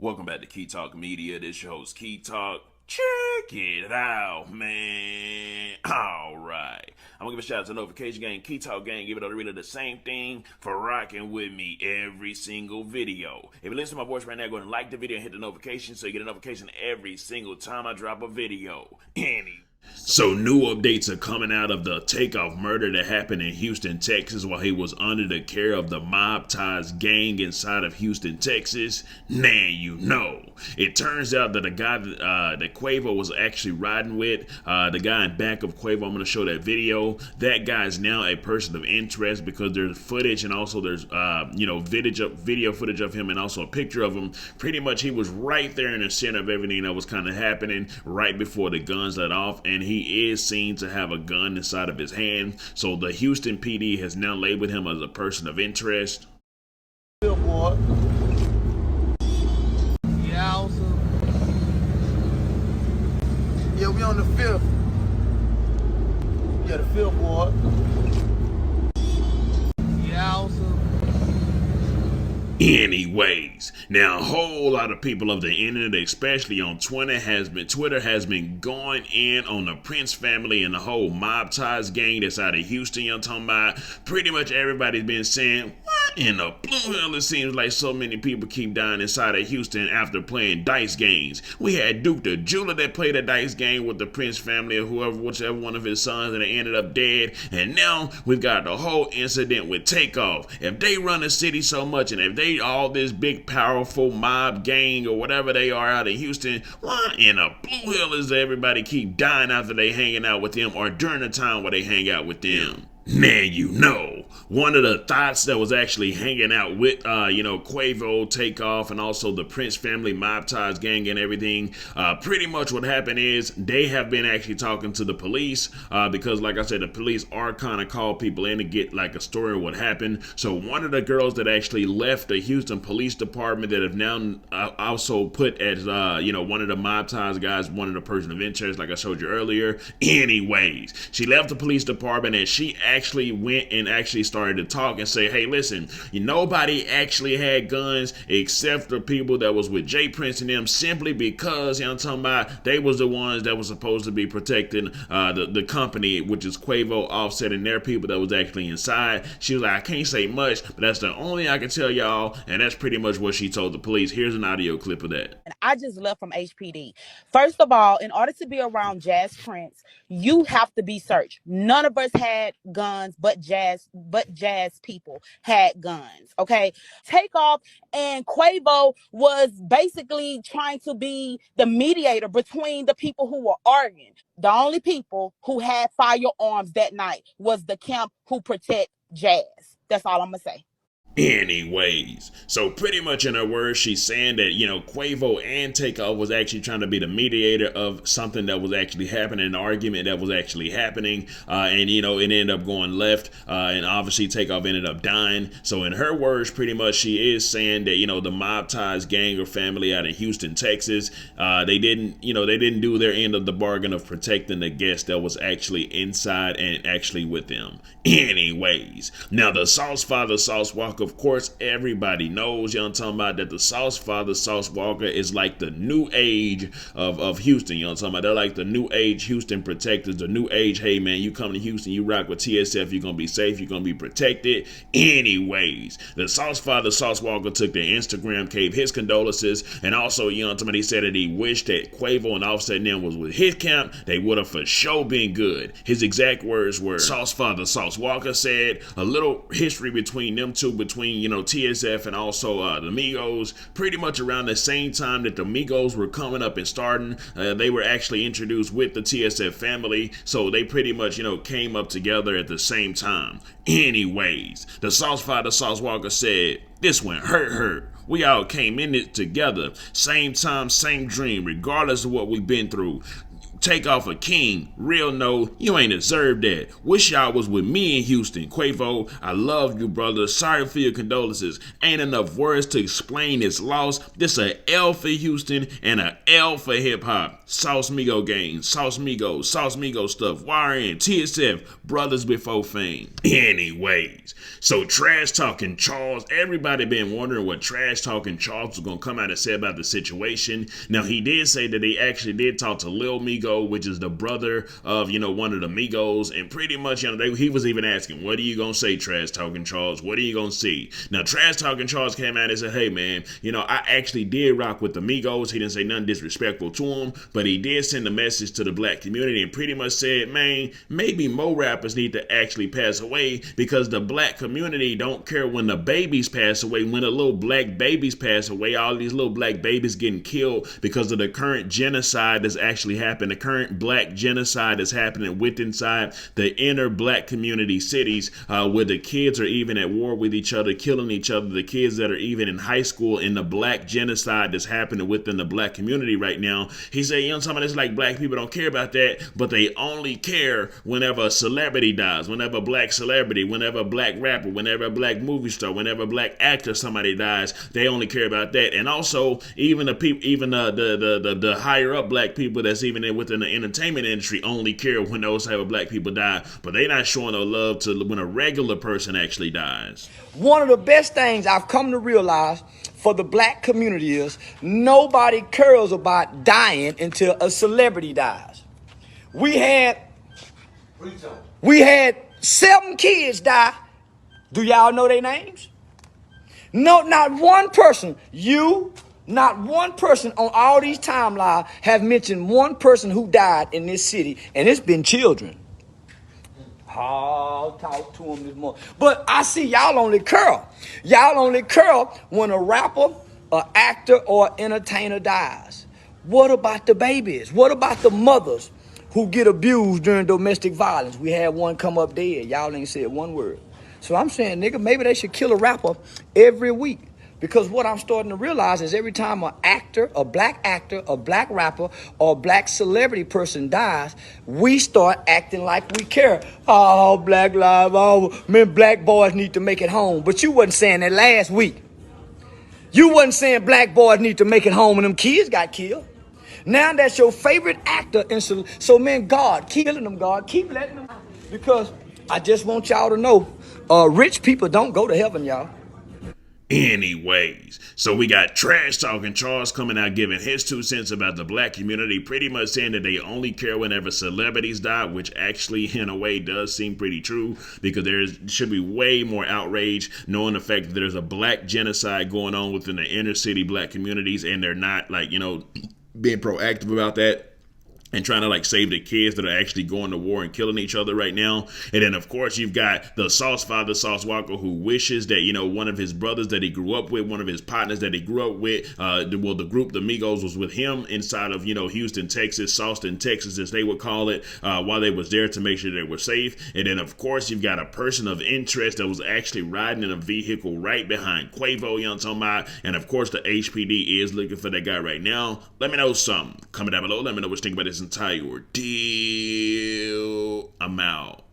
Welcome back to Key Talk Media. This your host, Key Talk. Check it out, man. Alright. I'm gonna give a shout out to Notification Gang, Key Talk Gang. Give it a really the same thing for rocking with me every single video. If you listen to my voice right now, go ahead and like the video and hit the notification so you get a notification every single time I drop a video. So new updates are coming out of the Takeoff murder that happened in Houston, Texas while he was under the care of the Mobties gang inside of Houston, Texas. It turns out that the guy that Quavo was actually riding with, the guy in back of Quavo, I'm going to show that video. That guy is now a person of interest because there's footage and also there's, video footage of him and also a picture of him. Pretty much he was right there in the center of everything that was kind of happening right before the guns let off. And he is seen to have a gun inside of his hand. So the Houston PD has now labeled him as a person of interest. Billboard. Yeah, also. Yeah, we on the 5th. Yeah, the billboard. Yeah, also. Anyways, now a whole lot of people of the internet, especially on Twitter, has been going in on the Prince family and the whole Mobties gang that's out of Houston. You're talking about pretty much everybody's been saying, what in the blue hell? It seems like so many people keep dying inside of Houston after playing dice games. We had Duke the Jeweler that played a dice game with the Prince family or whichever one of his sons, and they ended up dead. And now we've got the whole incident with Takeoff. If they run the city so much and if they all this big powerful mob gang or whatever they are out in Houston, why in the blue hell is everybody keep dying after they hanging out with them or during the time where they hang out with them? Man, one of the Thots that was actually hanging out with, Quavo, Takeoff, and also the Prince family, Mobties gang and everything. Pretty much what happened is they have been actually talking to the police because, like I said, the police are kind of call people in to get like a story of what happened. So one of the girls that actually left the Houston Police Department that have now also put as, one of the Mobties guys, one of the person of interest, like I showed you earlier. Anyways, she left the police department and she actually went and actually started to talk and say, hey, listen, nobody actually had guns except the people that was with J Prince and them, simply because, I'm talking about, they was the ones that was supposed to be protecting the company, which is Quavo, Offset, and their people that was actually inside. She was like, I can't say much, but that's the only I can tell y'all, and that's pretty much what she told the police. Here's an audio clip of that. And I just left from HPD. First of all, in order to be around Jazz Prince, you have to be searched. None of us had guns, but Jazz people had guns. Okay. Takeoff and Quavo was basically trying to be the mediator between the people who were arguing. The only people who had firearms that night was the camp who protect Jazz. That's all I'm gonna say. Anyways, so pretty much in her words, she's saying that, Quavo and Takeoff was actually trying to be the mediator of something that was actually happening, an argument that was actually happening, and, it ended up going left, and obviously Takeoff ended up dying. So in her words, pretty much she is saying that, the Mobties gang or family out in Houston, Texas, they didn't do their end of the bargain of protecting the guest that was actually inside and actually with them. Anyways, now the Sauce Father, Sauce Walka, of course, everybody knows, I'm talking about, that the Sauce Father, Sauce Walka is like the new age of Houston, I'm talking about. They're like the new age Houston protectors, the new age, hey man, you come to Houston, you rock with TSF, you're going to be safe, you're going to be protected. Anyways, the Sauce Father, Sauce Walka took their Instagram, gave his condolences, and also, somebody said that he wished that Quavo and Offset and them was with his camp, they would have for sure been good. His exact words were, Sauce Father, Sauce Walka said, a little history between them two, between TSF and also the Migos, pretty much around the same time that the Migos were coming up and starting, they were actually introduced with the TSF family, so they pretty much, came up together at the same time. Anyways, the Sauce Father, Sauce Walka said, this one hurt. We all came in it together, same time, same dream, regardless of what we've been through. Takeoff a king. Real no, you ain't deserved that. Wish y'all was with me in Houston. Quavo, I love you, brother. Sorry for your condolences. Ain't enough words to explain this loss. This a L for Houston and a L for hip hop. Sauce Migo gang, Sauce Migo stuff. YRN, TSF, brothers before fame. Anyways, so Trash Talking Charles, everybody been wondering what Trash Talking Charles was gonna come out and say about the situation. Now he did say that he actually did talk to Lil Migo, which is the brother of, one of the Migos, and pretty much, he was even asking, what are you gonna say, Trash Talking Charles? What are you gonna see? Now, Trash Talking Charles came out and said, hey, man, I actually did rock with the Migos. He didn't say nothing disrespectful to him, but he did send a message to the black community and pretty much said, man, maybe more rappers need to actually pass away because the black community don't care when the babies pass away. When the little black babies pass away, all these little black babies getting killed because of the current genocide that's actually happening. The current black genocide is happening inside the inner black community cities where the kids are even at war with each other, killing each other. The kids that are even in high school, in the black genocide that's happening within the black community right now. He said, somebody that's like black people don't care about that, but they only care whenever a celebrity dies, whenever a black celebrity, whenever a black rapper, whenever a black movie star, whenever a black actor, somebody dies, they only care about that. And also, even the people, even the higher up black people that's even within the entertainment industry only care when those type of black people die, but they not showing no love to when a regular person actually dies. One of the best things I've come to realize for the black community is nobody cares about dying until a celebrity dies. We had 7 kids die. Do y'all know their names? No, not one person. Not one person on all these timelines have mentioned one person who died in this city, and it's been children. I'll talk to them this morning. But I see y'all only curl. Y'all only curl when a rapper, an actor, or entertainer dies. What about the babies? What about the mothers who get abused during domestic violence? We had one come up dead. Y'all ain't said one word. So I'm saying, nigga, maybe they should kill a rapper every week. Because what I'm starting to realize is every time an actor, a black rapper, or a black celebrity person dies, we start acting like we care. Oh, black lives, oh, man, black boys need to make it home. But you wasn't saying that last week. You wasn't saying black boys need to make it home when them kids got killed. Now that's your favorite actor. So, man, God, keep killing them, God. Keep letting them. Because I just want y'all to know, rich people don't go to heaven, y'all. Anyways, so we got Trash Talking Charles coming out giving his 2 cents about the black community, pretty much saying that they only care whenever celebrities die, which actually in a way does seem pretty true because there should be way more outrage knowing the fact that there's a black genocide going on within the inner city black communities and they're not being proactive about that and trying to save the kids that are actually going to war and killing each other right now. And then of course you've got the Sauce father, Sauce Walka, who wishes that, one of his brothers that he grew up with, one of his partners that he grew up with, the group, the Migos, was with him inside of, Houston, Texas, Charleston, Texas, as they would call it, while they was there to make sure they were safe. And then of course you've got a person of interest that was actually riding in a vehicle right behind Quavo, and of course the HPD is looking for that guy right now. Let me know something. Comment down below. Let me know what you think about this entire ordeal. I'm out.